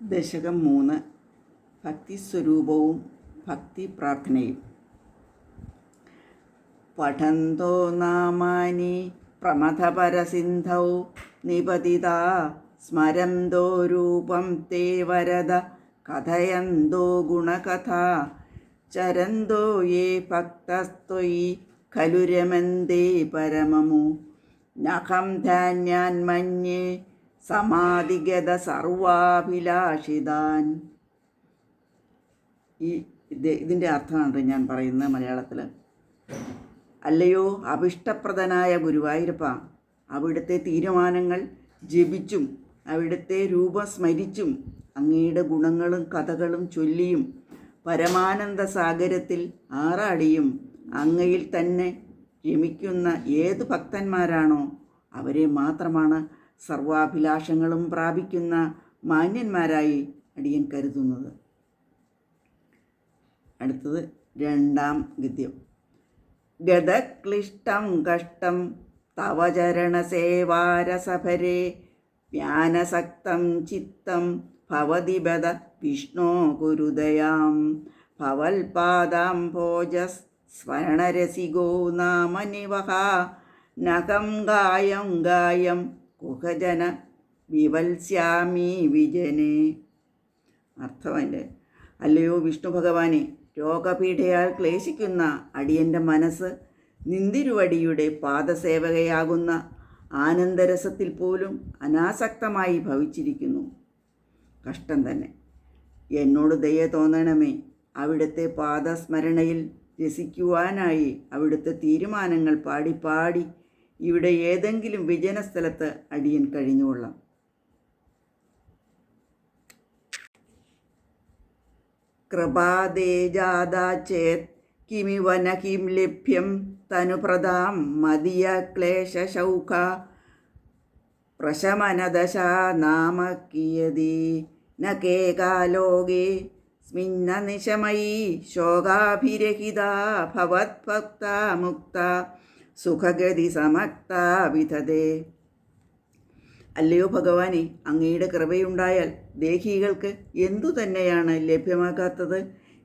ദശകം 3 ഭക്തിസ്വരൂപവും ഭക്തി പ്രാർത്ഥനയും. പഠന്തോ നാമാനി പ്രമഥപരസിന്ധൗ നിപതിതാ സ്മരന്തോ രൂപം തേ വരദ കഥയന്തോ ഗുണകഥാ ചരന്തോ യേ ഭക്തസ്ത്വയി ഖലു രമന്തേ പരമമു നഖം ധാന്യാൻ മന്യേ സമാധിഗത സർവാഭിലാഷിതാൻ. ഇതിൻ്റെ അർത്ഥമാണ് ഞാൻ പറയുന്നത് മലയാളത്തിൽ. അല്ലയോ അഭിഷ്ടപ്രദനായ ഗുരുവായൂരപ്പ, അവിടുത്തെ തീരുമാനങ്ങൾ ജപിച്ചും അവിടുത്തെ രൂപം സ്മരിച്ചും അങ്ങയുടെ ഗുണങ്ങളും കഥകളും ചൊല്ലിയും പരമാനന്ദ സാഗരത്തിൽ ആറാടിയും അങ്ങയിൽ തന്നെ രമിക്കുന്ന ഏതു ഭക്തന്മാരാണോ അവരെ മാത്രമാണ് സർവാഭിലാഷങ്ങളും പ്രാപിക്കുന്ന മാന്യന്മാരായി അടിയൻ കരുതുന്നത്. അടുത്തത് രണ്ടാം ഗദ്യം. ഗതക്ലിഷ്ടം കഷ്ടം തവ ചരണസേവാരസഭരേ ജ്ഞാനസക്തം ചിത്തം ഭവതി ബദ വിഷ്ണോ ഗുരുദയാം ഭവൽപാദാംഭോജസ് സ്മരണരസികോ നാമനിവഹ നഖം ഗായം ഗായം കുഹജന വിവത്സ്യാമി വിജനെ. അർത്ഥമല്ലേ? അല്ലയോ വിഷ്ണു ഭഗവാനെ, രോഗപീഠയാൽ ക്ലേശിക്കുന്ന അടിയൻ്റെ മനസ്സ് നിന്തിരുവടിയുടെ പാദസേവകയാകുന്ന ആനന്ദരസത്തിൽ പോലും അനാസക്തമായി ഭവിച്ചിരിക്കുന്നു. കഷ്ടം തന്നെ. എന്നോട് ദയ തോന്നണമേ. അവിടുത്തെ പാദസ്മരണയിൽ രസിക്കുവാനായി അവിടുത്തെ തീരുമാനങ്ങൾ പാടി ഇവിടെ ഏതെങ്കിലും വിജനസ്ഥലത്ത് അടിയൻ കഴിഞ്ഞുകൊള്ളാം. കൃപാദേജാദാചേത് കിമിവ ന കിം ലഭ്യം തനുപ്രദാം മദിയ ക്ലേശശൗഖ പ്രശമനദശാ നാമ കിയതി ന കേകാലോകേ സ്മിന്ന നിശമയീ ശോകാഭിരഹിതാ ഭവത്ഭക്ത മുക്ത സുഖഗതി സമക്ത വിധതേ. അല്ലയോ ഭഗവാനെ, അങ്ങയുടെ കൃപയുണ്ടായാൽ ദേഹികൾക്ക് എന്തു തന്നെയാണ് ലഭ്യമാകാത്തത്?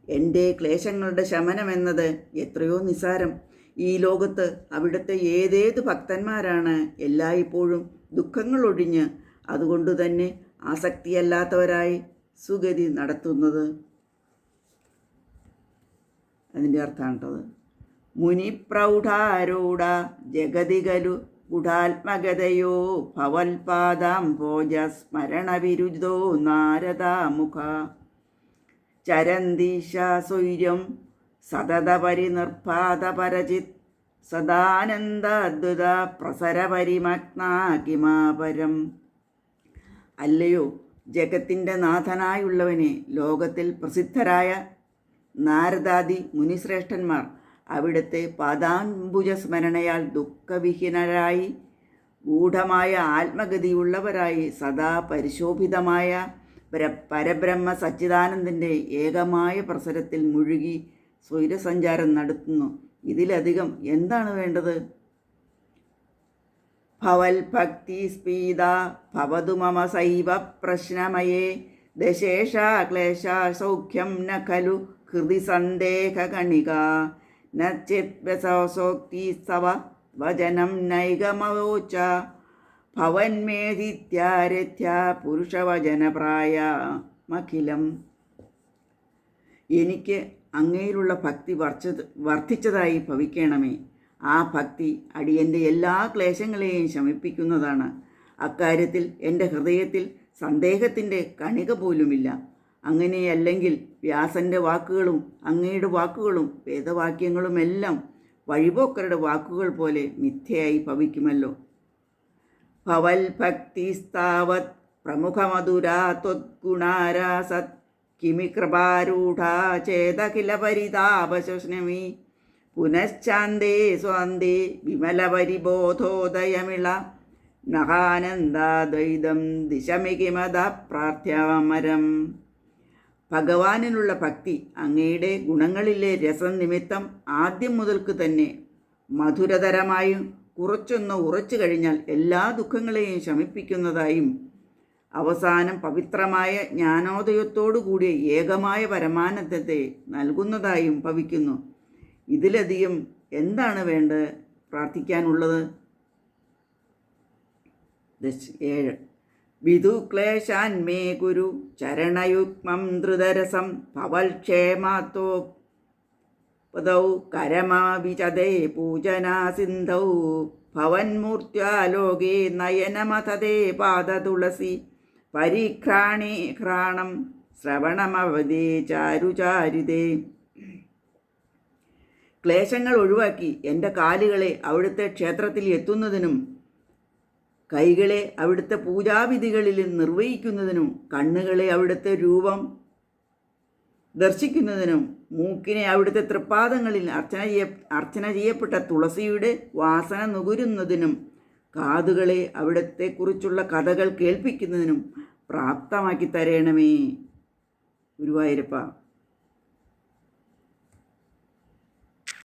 എൻ്റെ ക്ലേശങ്ങളുടെ ശമനമെന്നത് എത്രയോ നിസാരം. ഈ ലോകത്ത് അവിടുത്തെ ഏതേത് ഭക്തന്മാരാണ് എല്ലായ്പ്പോഴും ദുഃഖങ്ങളൊഴിഞ്ഞ് അതുകൊണ്ട് തന്നെ ആസക്തിയല്ലാത്തവരായി സുഗതി നടത്തുന്നത്? അതിൻ്റെ അർത്ഥമാണത്. മുനിപ്രൗഢാരൂഢ ജഗതികലു ഗൂഢാത്മഗതയോ ഭവൽപാദാംഭോജ സ്മരണവിരുദ്ധോ നാരദാമുഖ ചരന്തീശാസൂര്യം സതതപരിനിർഭാതപരചിത് സദാനന്ദാദ്ഭുത പ്രസരപരിമഗ്നാ കിമാപരം. അല്ലയോ ജഗത്തിൻ്റെ നാഥനായുള്ളവനെ, ലോകത്തിൽ പ്രസിദ്ധരായ നാരദാദി മുനിശ്രേഷ്ഠന്മാർ അവിടുത്തെ പാദാംബുജ സ്മരണയാൽ ദുഃഖവിഹീനരായി ഗൂഢമായ ആത്മഗതിയുള്ളവരായി സദാ പരിശോഭിതമായ പരബ്രഹ്മ സച്ചിദാനന്ദൻ്റെ ഏകമായ പ്രസരത്തിൽ മുഴുകി സ്വൈരസഞ്ചാരം നടത്തുന്നു. ഇതിലധികം എന്താണ് വേണ്ടത്? ഭവൽ ഭക്തി സ്പീത ഭവതു മമ സൈവ പ്രശ്നമയേ ദശേഷ ക്ലേശ സൗഖ്യം ന ഖലു ഹൃദി സന്ദേഹകണിക നചിദ്വസോക്തി സവ വചനം നൈകമവോച ഭവന്മേധിത്യാരഥ്യ പുരുഷവചനപ്രായ മഖിലം. എനിക്ക് അങ്ങയിലുള്ള ഭക്തി വർദ്ധിച്ചതായി ഭവിക്കണമേ. ആ ഭക്തി അടിയൻ്റെ എല്ലാ ക്ലേശങ്ങളെയും ശമിപ്പിക്കുന്നതാണ്. അക്കാര്യത്തിൽ എൻ്റെ ഹൃദയത്തിൽ സന്ദേഹത്തിൻ്റെ കണിക പോലുമില്ല. അങ്ങനെയല്ലെങ്കിൽ വ്യാസൻ്റെ വാക്കുകളും അങ്ങയുടെ വാക്കുകളും വേദവാക്യങ്ങളുമെല്ലാം വഴിപോക്കരുടെ വാക്കുകൾ പോലെ മിഥ്യയായി ഭവിക്കുമല്ലോ. ഭവൽ ഭക്തിസ്താവത് പ്രമുഖമധുരാ ത്വദ്ഗുണാരാസത് കിമി കൃപാരൂഢാ ചേതഖില പരിതാപശോഷ്ണമി പുനശ്ചാന്തേ സ്വാന്തേ വിമലപരിബോധോദയമിള നഹാനന്ദാദ്വൈതം ദിശമികിമത പ്രാർത്ഥ്യമരം. ഭഗവാനിലുള്ള ഭക്തി അങ്ങയുടെ ഗുണങ്ങളിലെ രസം നിമിത്തം ആദ്യം മുതൽക്ക് തന്നെ മധുരതരമായും കുറച്ചൊന്ന് ഉറച്ചു കഴിഞ്ഞാൽ എല്ലാ ദുഃഖങ്ങളെയും ശമിപ്പിക്കുന്നതായും അവസാനം പവിത്രമായ ജ്ഞാനോദയത്തോടുകൂടിയ ഏകമായ പരമാനന്ദത്തെ നൽകുന്നതായും ഭവിക്കുന്നു. ഇതിലധികം എന്താണ് പ്രാർത്ഥിക്കാനുള്ളത്? 7. വിദുക്ലേശാൻ മേ ഗുരു ചരണയുഗ്മം ധൃതരസം ഭവൽക്ഷേമാത്തോ പദൗ കരമാവിചതേ പൂജനാ സിന്ധൗ ഭവന്മൂർത്യാലോകേ നയനമതേ പാദതുളസി പരിഘ്രാണേ ഘ്രാണം ശ്രവണമവതേ ചാരുചാരിതേ. ക്ലേശങ്ങൾ ഒഴിവാക്കി എൻ്റെ കാലുകളെ അവിടുത്തെ ക്ഷേത്രത്തിൽ എത്തുന്നതിനും കൈകളെ അവിടുത്തെ പൂജാവിധികളിൽ നിർവഹിക്കുന്നതിനും കണ്ണുകളെ അവിടുത്തെ രൂപം ദർശിക്കുന്നതിനും മൂക്കിനെ അവിടുത്തെ തൃപ്പാദങ്ങളിൽ അർച്ചന ചെയ്യപ്പെട്ട തുളസിയുടെ വാസന നുകരുന്നതിനും കാതുകളെ അവിടത്തെക്കുറിച്ചുള്ള കഥകൾ കേൾപ്പിക്കുന്നതിനും പ്രാപ്തമാക്കി തരേണമേ ഗുരുവായൂരപ്പ.